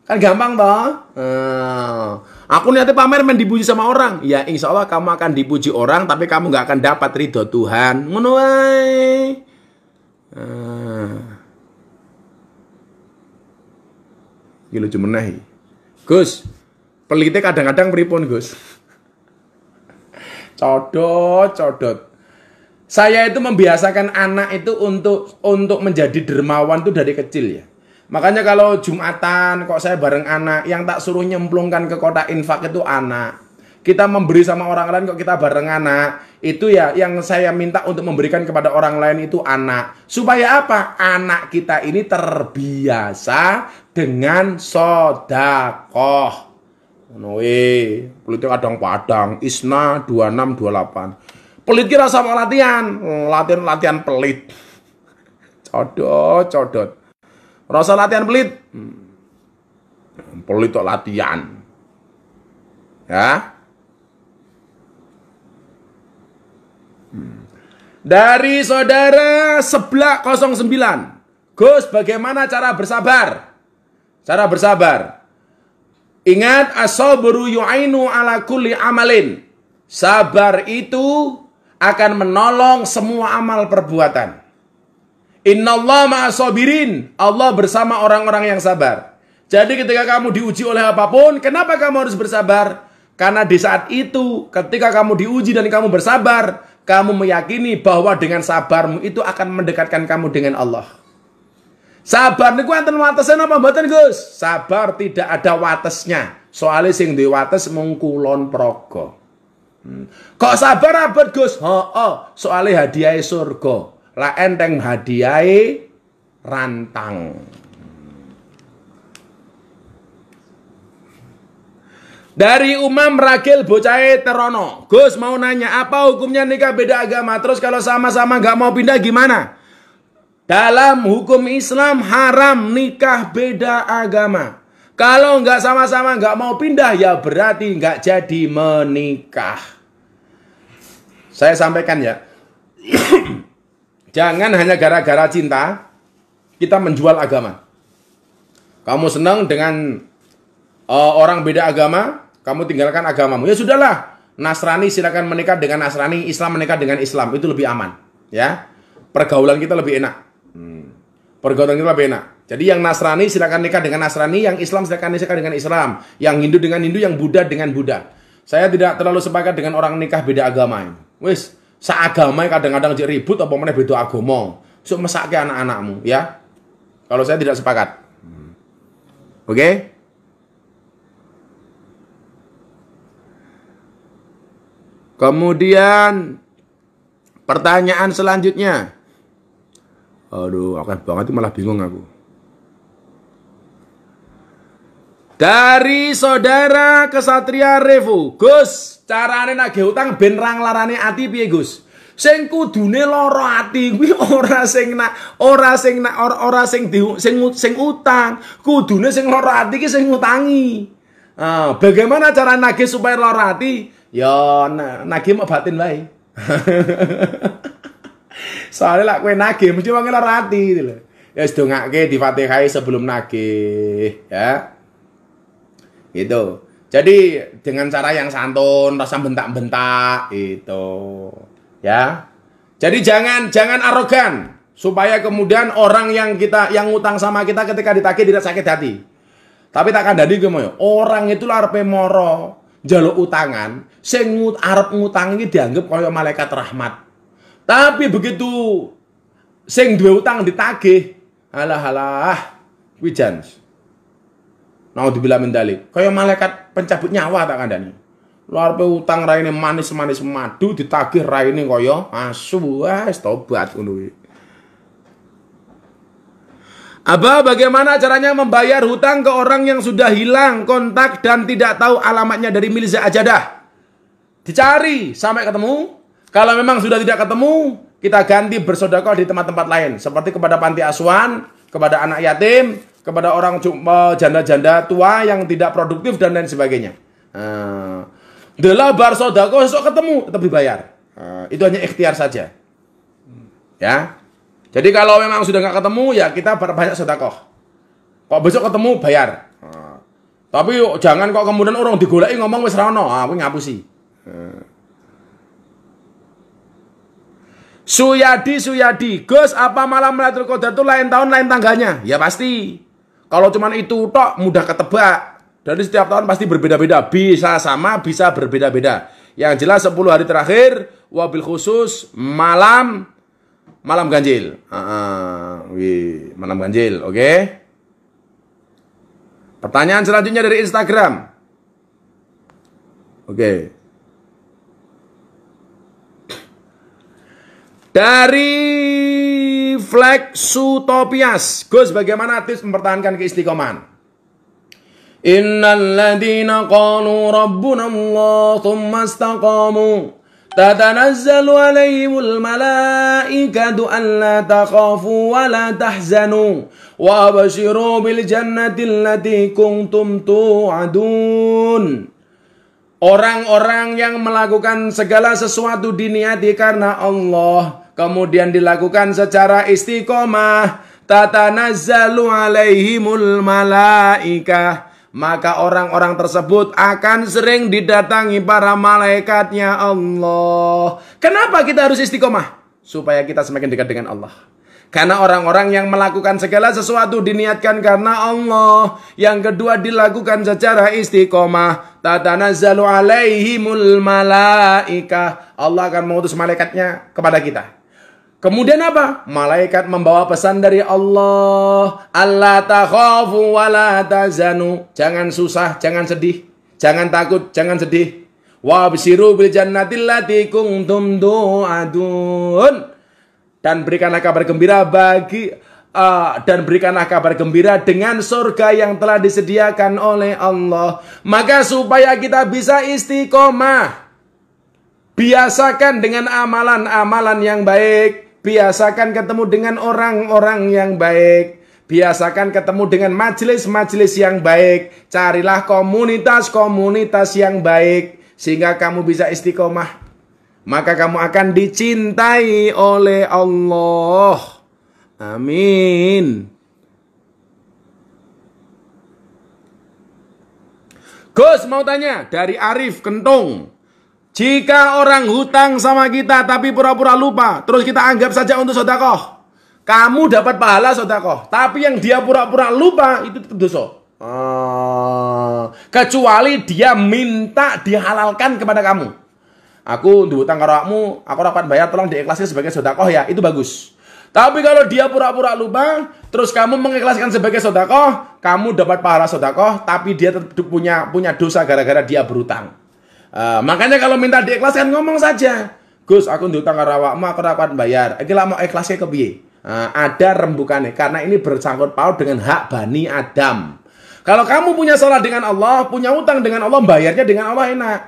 Kan gampang toh. Aku niatnya pamer men dipuji sama orang. Ya insya Allah kamu akan dipuji orang, tapi kamu nggak akan dapat ridho Tuhan. Ngono wae. Iki lucu meneh. Gus, pelite kadang-kadang pripun, Gus? Codot. Saya itu membiasakan anak itu untuk menjadi dermawan itu dari kecil ya. Makanya kalau Jumatan kok saya bareng anak, yang tak suruh nyemplungkan ke kotak infak itu anak. Kita memberi sama orang lain kok kita bareng anak. Itu ya yang saya minta untuk memberikan kepada orang lain itu anak. Supaya apa? Anak kita ini terbiasa dengan sedekah. Ngono we, pelite kadang-kadang Isna 2628. Pelit kira sama latihan pelit. Codot. Rasa latihan pelit. Pelit kok latihan. Ya. Dari saudara Seblak 09. Gus, bagaimana cara bersabar? Cara bersabar. Ingat, as-sabru yu'ainu ala kulli amalin. Sabar itu akan menolong semua amal perbuatan. Innallaha ma'as-sabirin. Allah bersama orang-orang yang sabar. Jadi ketika kamu diuji oleh apapun, kenapa kamu harus bersabar? Karena di saat itu, ketika kamu diuji dan kamu bersabar, kamu meyakini bahwa dengan sabarmu itu akan mendekatkan kamu dengan Allah. Sabar niku enten watesnya apa mboten, Gus? Sabar tidak ada watesnya. Soalnya sing duwe wates mung kulon praga. Kok sabar abot, Gus? Soalnya hadiah surga. Lah enteng hadiahe rantang. Dari Umam Ragil Bocahe Terono. Gus mau nanya, apa hukumnya nikah beda agama? Terus kalau sama-sama nggak mau pindah gimana? Dalam hukum Islam haram nikah beda agama. Kalau nggak sama-sama nggak mau pindah ya berarti nggak jadi menikah. Saya sampaikan ya. Jangan hanya gara-gara cinta kita menjual agama. Kamu senang dengan orang beda agama, kamu tinggalkan agamamu. Ya sudahlah, Nasrani silakan menikah dengan Nasrani, Islam menikah dengan Islam, itu lebih aman. Ya, pergaulan kita lebih enak. Pergaulan kita lebih enak. Jadi yang Nasrani silakan nikah dengan Nasrani, yang Islam silakan nikah dengan Islam, yang Hindu dengan Hindu, yang Buddha dengan Buddha. Saya tidak terlalu sepakat dengan orang nikah beda agama. Wis, seagama kadang-kadang jadi ribut apa meneh beda agama. Sok mesake anak-anakmu ya. Kalau saya tidak sepakat. Oke? Kemudian pertanyaan selanjutnya. Aduh, akeh banget malah bingung aku. Dari saudara Kesatria Revo, Gus, carane nagih utang ben ra nglarani ati piye, Gus? Sing kudune lara ati kuwi ora sing utang, kudune sing lara ati ki sing ngutangi. Bagaimana cara nagih supaya lara ati? Ya nagih mek batin wae. Soalnya lah kowe nagih mesti wong lara ati gitu lho. Ya wis dongake di Fatihah sebelum nagih, ya. Gitu. Jadi dengan cara yang santun, rasa bentak-bentak itu. Ya. Jadi jangan arogan supaya kemudian orang yang ngutang sama kita ketika ditagih tidak sakit hati. Tapi tak kandhani ki moyo, orang itu arepe moro njaluk utangan, sing arep ngutang iki dianggap kaya malaikat rahmat. Tapi begitu sing duwe utang ditagih, alah kuwi jan. Naudzubillah min dzalik. Kaya malaikat pencabut nyawa tak kandhani. Lu arep utang raine manis-manis madu ditagih raine kaya asu, wis tobat ngono kuwi. Abah, bagaimana caranya membayar hutang ke orang yang sudah hilang kontak dan tidak tahu alamatnya dari Mirza Ajadah? Dicari sampai ketemu. Kalau memang sudah tidak ketemu, kita ganti bersedekah di tempat-tempat lain. Seperti kepada panti asuhan, kepada anak yatim, kepada orang janda-janda tua yang tidak produktif dan lain sebagainya. Delah bar sedekah esok ketemu, tetap dibayar. Itu hanya ikhtiar saja. Ya. Jadi kalau memang sudah nggak ketemu, ya kita perbanyak sedekah. Kok besok ketemu, bayar. Tapi jangan kok kemudian orang digoleki ngomong wis ra ono, kuwi ngapusi. Suyadi, Gus, apa malam Lailatul Qadar itu lain tahun lain tanggalnya? Ya pasti. Kalau cuman itu tok mudah ketebak. Dari setiap tahun pasti berbeda-beda, bisa sama, bisa berbeda-beda. Yang jelas 10 hari terakhir, wabil khusus malam ganjil. Malam ganjil, oke? Pertanyaan selanjutnya dari Instagram. Oke. Dari Flexutopias, Gus, bagaimana tips mempertahankan keistiqomahan? Innal ladzina qalu rabbuna Allah tsumma istaqamu tatanazzalu alaihimul malaikatu alla takhafu wa la tahzanu wa abshiru bil jannati allati kuntum tu'adun. Orang-orang yang melakukan segala sesuatu diniati karena Allah, kemudian dilakukan secara istiqomah, tatanazzalu alaihimul malaikah, maka orang-orang tersebut akan sering didatangi para malaikatnya Allah. Kenapa kita harus istiqomah? Supaya kita semakin dekat dengan Allah. Karena orang-orang yang melakukan segala sesuatu diniatkan karena Allah. Yang kedua dilakukan secara istiqomah. Tatanazzalu alaihimul malaikah. Allah akan mengutus malaikatnya kepada kita. Kemudian apa? Malaikat membawa pesan dari Allah. Allah takhafu wa la tahzanu. Jangan susah, jangan sedih. Jangan takut, jangan sedih. Wa abshiru bil jannati allati kuntum tu'adun. Dan berikanlah kabar gembira dengan surga yang telah disediakan oleh Allah. Maka supaya kita bisa istiqomah, biasakan dengan amalan-amalan yang baik. Biasakan ketemu dengan orang-orang yang baik. Biasakan ketemu dengan majelis-majelis yang baik. Carilah komunitas-komunitas yang baik. Sehingga kamu bisa istiqomah. Maka kamu akan dicintai oleh Allah. Amin. Gus mau tanya dari Arif Kentung. Jika orang hutang sama kita tapi pura-pura lupa, terus kita anggap saja untuk sedekah, kamu dapat pahala sedekah. Tapi yang dia pura-pura lupa itu tetap dosa. Kecuali dia minta dihalalkan kepada kamu. Aku diutang karo awakmu, aku dapat bayar, tolong diikhlaskan sebagai sedekah ya, itu bagus. Tapi kalau dia pura-pura lupa, terus kamu mengikhlaskan sebagai sedekah, kamu dapat pahala sedekah, tapi dia tetap punya dosa gara-gara dia berutang. Makanya kalau minta diikhlaskan ngomong saja, Gus, aku diutang karo awakmu, aku dapat bayar. Iki lak mau ikhlasnya kepiye? Ada rembukannya, karena ini bersangkut paut dengan hak Bani Adam. Kalau kamu punya salah dengan Allah, punya utang dengan Allah, bayarnya dengan Allah enak.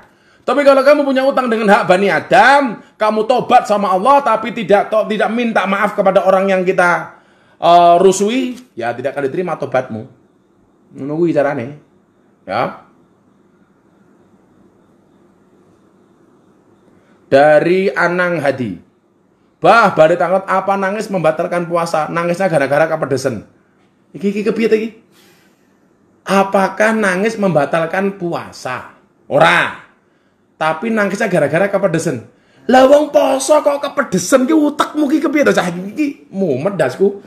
Tapi kalau kamu punya utang dengan hak Bani Adam, kamu tobat sama Allah tapi tidak minta maaf kepada orang yang kita rusui, ya tidak akan diterima tobatmu. Menunggu carane. Ya. Dari Anang Hadi. Bah, badhe tanglet apa nangis membatalkan puasa? Nangisnya gara-gara kepedesan. Iki kepiye iki? Apakah nangis membatalkan puasa? Ora. Tapi nangisnya gara-gara kepedesan. Lah wong poso kok kepedesan ki utekmu ki kepiye to cah iki mumet dasku.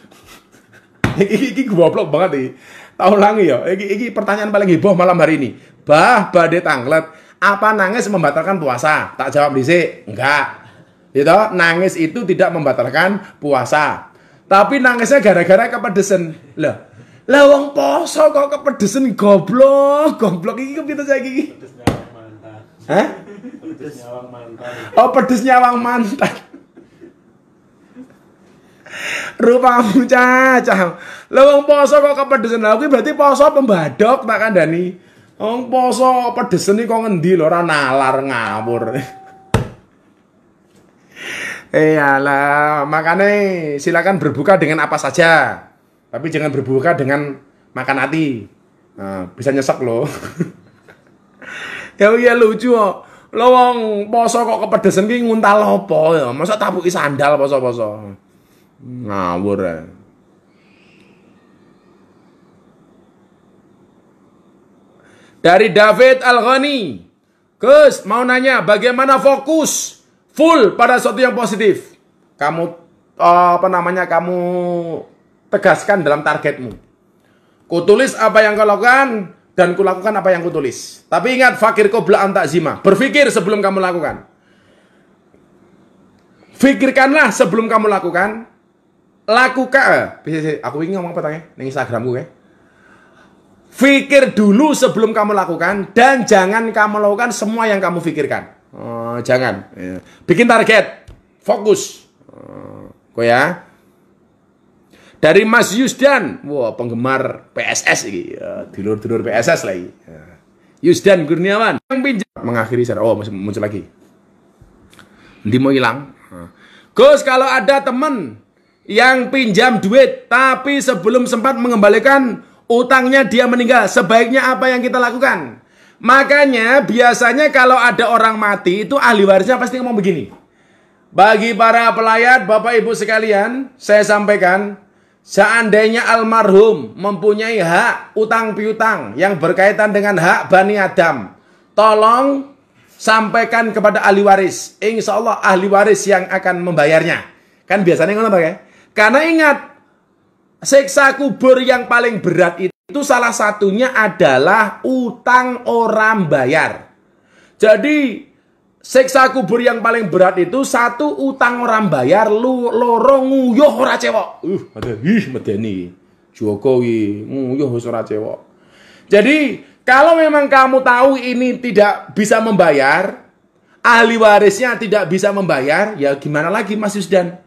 Iki goblok banget iki. Tahu langi ya. Iki pertanyaan paling heboh malam hari ini. Bah, badhe tanglet, apa nangis membatalkan puasa? Tak jawab dhisik. Enggak. Gitu, nangis itu tidak membatalkan puasa. Tapi nangisnya gara-gara kepedesan. Lah wong poso kok kepedesan goblok iki kepiye to cah iki? Hah? Pedes nyawang mantan. Oh, pedes nyawang mantan. Rupamu cacah. Lah wong poso kok kepedesan. Lah kuwi berarti poso pembadok tak kandhani. Wong poso pedesen iki kok ngendi lho ora nalar ngawur. Iyalah, makanya silakan berbuka dengan apa saja. Tapi jangan berbuka dengan makan hati. Bisa nyesek loh. Ya iya lucu kok. Lo wong poso kok kepedesan ki nguntal apa ya? Masa tabuki sandal poso-poso. Ngawur ya. Dari David Al-Ghani. Gus, mau nanya bagaimana fokus full pada sesuatu yang positif? Kamu kamu tegaskan dalam targetmu. Kutulis apa yang kau lakukan dan kulakukan apa yang kutulis. Tapi ingat, fakir qabla an ta'zima. Berpikir sebelum kamu lakukan. Fikirkanlah sebelum kamu lakukan. Lakukan. Aku ingin ngomong apa tanya? Ning Instagramku ya. Fikir dulu sebelum kamu lakukan. Dan jangan kamu lakukan semua yang kamu fikirkan. Jangan. Bikin target. Fokus. Kok ya. Dari Mas Yusdan, wah penggemar PSS ini, dulur-dulur PSS lagi. Yusdan Kurniawan yang pinjam mengakhiri secara masih muncul lagi. Nanti mau hilang. Gus, kalau ada teman yang pinjam duit tapi sebelum sempat mengembalikan utangnya dia meninggal, sebaiknya apa yang kita lakukan? Makanya biasanya kalau ada orang mati itu ahli warisnya pasti ngomong begini. Bagi para pelayat, Bapak Ibu sekalian, saya sampaikan, seandainya almarhum mempunyai hak utang piutang yang berkaitan dengan hak Bani Adam, tolong sampaikan kepada ahli waris. Insya Allah ahli waris yang akan membayarnya. Kan biasanya ngono ya. Karena ingat, siksa kubur yang paling berat itu salah satunya adalah utang orang bayar. Jadi siksa kubur yang paling berat itu satu utang orang bayar, loro nguyuh ora cewek. Ada medeni. Jokowi nguyuh wis ora cewek. Jadi kalau memang kamu tahu ini tidak bisa membayar, ahli warisnya tidak bisa membayar, ya gimana lagi Mas Yusdan?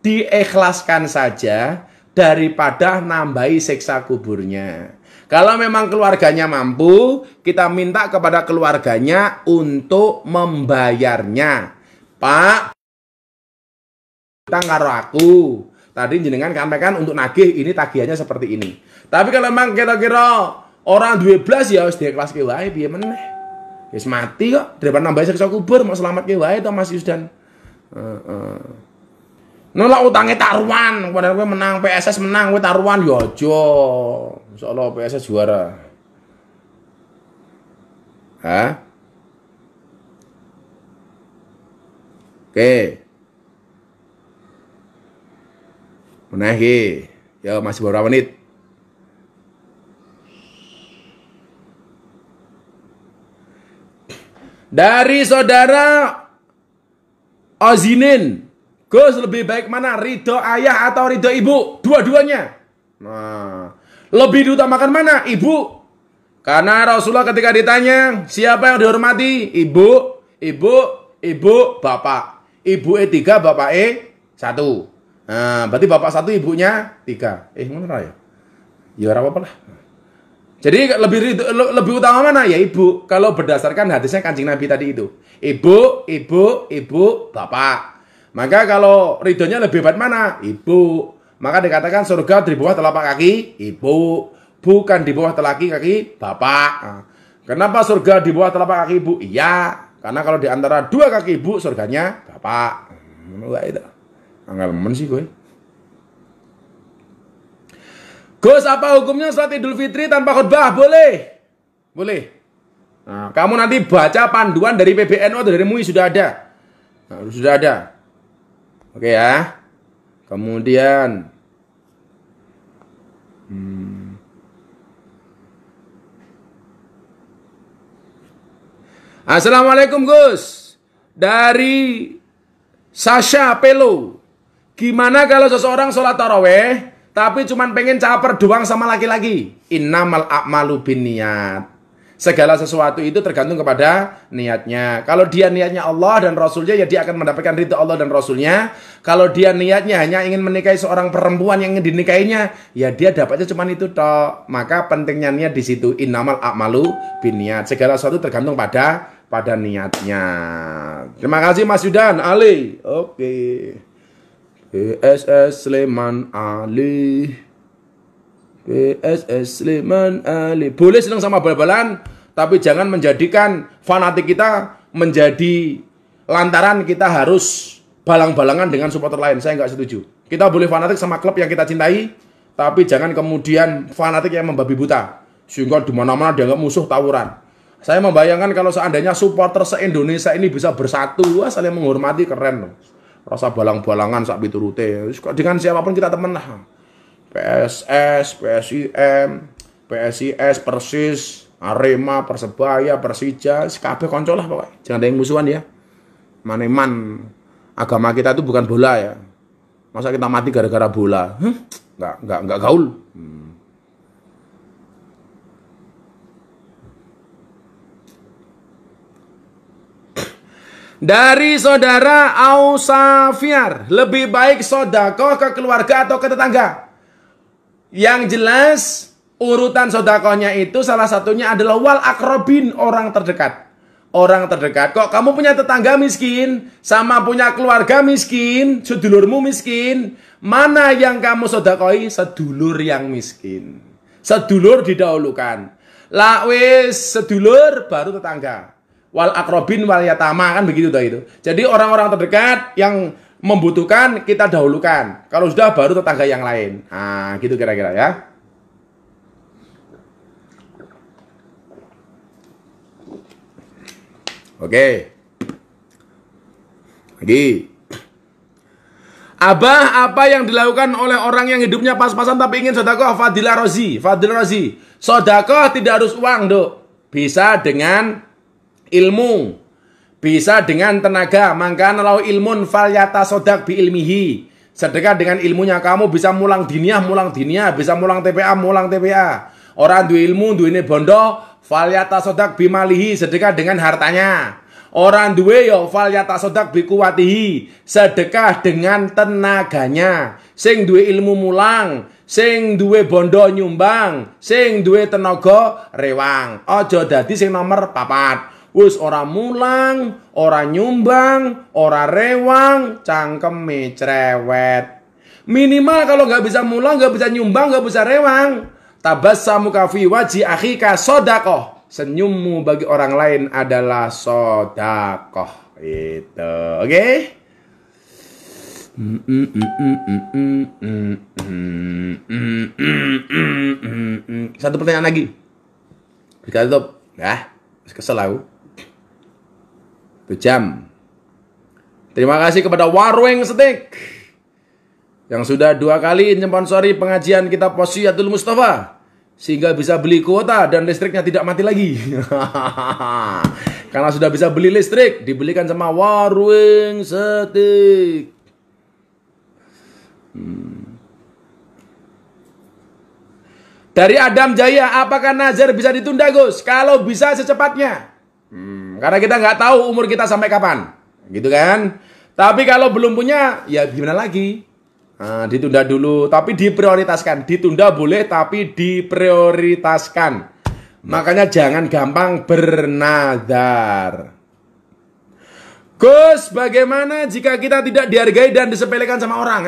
Diikhlaskan saja daripada nambahi siksa kuburnya. Kalau memang keluarganya mampu, kita minta kepada keluarganya untuk membayarnya. Pak, utang karo aku. Tadi jenengan sampaikan untuk nagih, ini tagihannya seperti ini. Tapi kalau memang kira-kira orang 12 ya wis diikhlaske wae piye meneh. Wis mati kok, daripada nambahi siksa kubur, mau selamatke wae to Mas Yusdan. Nolak utangnya taruhan, padahal gue menang PSS menang, gue taruhan ya aja. Insyaallah PSS juara. Hah? Oke. Menaiki. Ya masih beberapa menit. Dari saudara Ozinin, Gus lebih baik mana? Ridho ayah atau ridho ibu? Dua-duanya. Nah, lebih diutamakan mana? Ibu. Karena Rasulullah ketika ditanya, siapa yang dihormati? Ibu, ibu, ibu, bapak. Ibu E3, bapak E1. Nah, berarti bapak 1, ibunya 3. Mana ya? Ya apa-apa lah. Jadi lebih utama mana? Ya ibu. Kalau berdasarkan hadisnya Kanjeng Nabi tadi itu. Ibu, ibu, ibu, bapak. Maka kalau ridhonya lebih hebat mana? Ibu. Maka dikatakan surga di bawah telapak kaki ibu. Bukan di bawah telapak kaki bapak. Nah, kenapa surga di bawah telapak kaki ibu? Iya. Karena kalau di antara dua kaki ibu surganya bapak. Enggak itu. Anggal men sih gue. Gus, apa hukumnya sholat Idul Fitri tanpa khutbah? Boleh. Boleh. Nah, kamu nanti baca panduan dari PBNU atau dari MUI sudah ada. Nah, sudah ada. Oke ya. Kemudian Assalamualaikum Gus. Dari Sasha Pelo. Gimana kalau seseorang sholat taraweh tapi cuman pengen caper doang sama laki-laki? Innamal a'malu binniyat. Segala sesuatu itu tergantung kepada niatnya. Kalau dia niatnya Allah dan Rasulnya, ya dia akan mendapatkan ridha Allah dan Rasulnya. Kalau dia niatnya hanya ingin menikahi seorang perempuan yang ingin dinikahinya, ya dia dapatnya cuman itu toh. Maka pentingnya niat di situ. Innamal a'malu binniyat. Segala sesuatu tergantung pada niatnya. Terima kasih Mas Yudan Ali. Oke. PSS Sleman Ali. PSS Sleman Ali. Boleh senang sama bal-balan, tapi jangan menjadikan fanatik kita menjadi lantaran kita harus balang-balangan dengan supporter lain. Saya nggak setuju. Kita boleh fanatik sama klub yang kita cintai, tapi jangan kemudian fanatik yang membabi buta. Sehingga di mana-mana dianggap musuh tawuran. Saya membayangkan kalau seandainya supporter se-Indonesia ini bisa bersatu, saling menghormati, keren loh. Rasa balang-balangan sak piturute. Dengan siapapun kita temen lah. PSS, PSIM, PSIS, Persis, Arema, Persebaya, Persija, kabeh kanca lah pokoknya. Jangan ada yang musuhan ya. Maneman agama kita itu bukan bola ya. Masa kita mati gara-gara bola? Enggak gaul. Dari saudara Ausafiar, lebih baik sodakoh ke keluarga atau ke tetangga? Yang jelas urutan sodakohnya itu salah satunya adalah wal akrobin, orang terdekat. Orang terdekat. Kok kamu punya tetangga miskin sama punya keluarga miskin, sedulurmu miskin, mana yang kamu sodakohi? Sedulur yang miskin. Sedulur didahulukan. Lah wis sedulur baru tetangga. Wal akrobin wal yatama, kan begitu itu. Jadi orang-orang terdekat yang membutuhkan kita dahulukan. Kalau sudah baru tetangga yang lain. Nah, gitu kira-kira ya. Oke. Lagi. Abah, apa yang dilakukan oleh orang yang hidupnya pas-pasan tapi ingin sedekah? Fadilah Rozi. Sedekah tidak harus uang, Dok. Bisa dengan ilmu, bisa dengan tenaga. Maka kalau ilmun falyata sodak bi ilmihi. Sedekah dengan ilmunya. Kamu bisa mulang diniyah, bisa mulang TPA. Orang dua ilmu, dua ini bondo, falyata sodak bi malihi. Sedekah dengan hartanya. Orang dua yo falyata sodak bi kuwatihi. Sedekah dengan tenaganya. Sing dua ilmu mulang, sing duwe bondo nyumbang, sing duwe tenaga rewang. Ojo dadi sing nomor 4. Wis ora mulang, ora nyumbang, ora rewang, cangkeme cerewet. Minimal kalau nggak bisa mulang, nggak bisa nyumbang, nggak bisa rewang, tabassamuka fi wajhi akhika sodakoh. Senyummu bagi orang lain adalah sodakoh. Itu, oke? Satu pertanyaan lagi. Bisa tutup? Ya, kesel aku. Jam. Terima kasih kepada Warweng Steak. Yang sudah 2 kali menyponsori pengajian kitab Wasiyatul Mustafa, sehingga bisa beli kuota dan listriknya tidak mati lagi. Karena sudah bisa beli listrik, dibelikan sama Warung Steak. Dari Adam Jaya, apakah nazar bisa ditunda, Gus? Kalau bisa secepatnya. Karena kita nggak tahu umur kita sampai kapan, gitu kan? Tapi kalau belum punya, ya gimana lagi? Nah, ditunda dulu, tapi diprioritaskan. Ditunda boleh, tapi diprioritaskan. Makanya jangan gampang bernazar. Gus, bagaimana jika kita tidak dihargai dan disepelekan sama orang?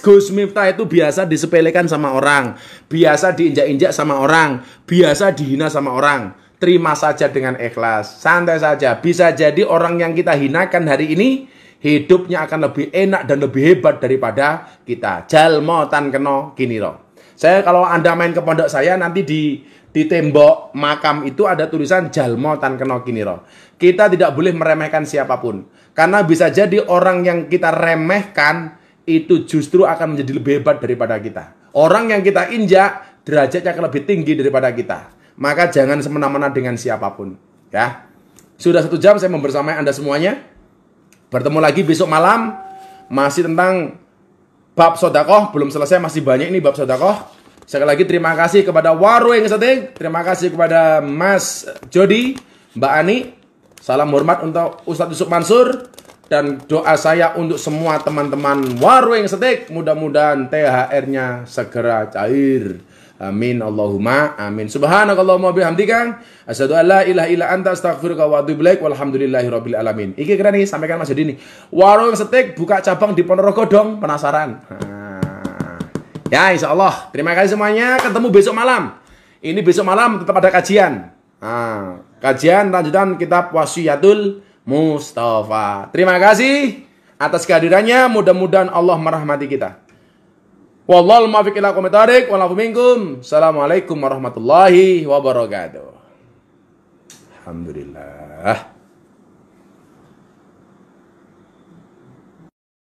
Gus Miftah itu biasa disepelekan sama orang, biasa diinjak-injak sama orang, biasa dihina sama orang. Terima saja dengan ikhlas, santai saja. Bisa jadi orang yang kita hinakan hari ini, hidupnya akan lebih enak dan lebih hebat daripada kita. Jalmo tan keno kiniro. Saya kalau Anda main ke pondok saya, nanti di tembok makam itu ada tulisan Jalmo tan keno kiniro. Kita tidak boleh meremehkan siapapun. Karena bisa jadi orang yang kita remehkan itu justru akan menjadi lebih hebat daripada kita. Orang yang kita injak derajatnya akan lebih tinggi daripada kita. Maka jangan semena-mena dengan siapapun. Ya. Sudah 1 jam saya membersamai Anda semuanya. Bertemu lagi besok malam. Masih tentang bab sodakoh. Belum selesai, masih banyak ini bab sodakoh. Sekali lagi terima kasih kepada Warung Steak. Terima kasih kepada Mas Jody, Mbak Ani. Salam hormat untuk Ustadz Yusuf Mansur. Dan doa saya untuk semua teman-teman Warung Steak. Mudah-mudahan THR-nya segera cair. Amin Allahumma amin. Subhanakallahumma bihamdika asyhadu an la ilaha illa anta astaghfiruka wa atubu ilaik. Walhamdulillahirabbil alamin. Iki keren nih, sampaikan Mas Jody nih. Warung Steak buka cabang di Ponorogo dong, penasaran? Ya insyaallah. Terima kasih semuanya. Ketemu besok malam. Ini besok malam tetap ada kajian. Kajian lanjutan kitab Wasiyatul Mustafa. Terima kasih atas kehadirannya. Mudah-mudahan Allah merahmati kita. Wallahul muwaffiq ila aqwamit thoriq. Wallahu minkum. Assalamualaikum warahmatullahi wabarakatuh. Alhamdulillah.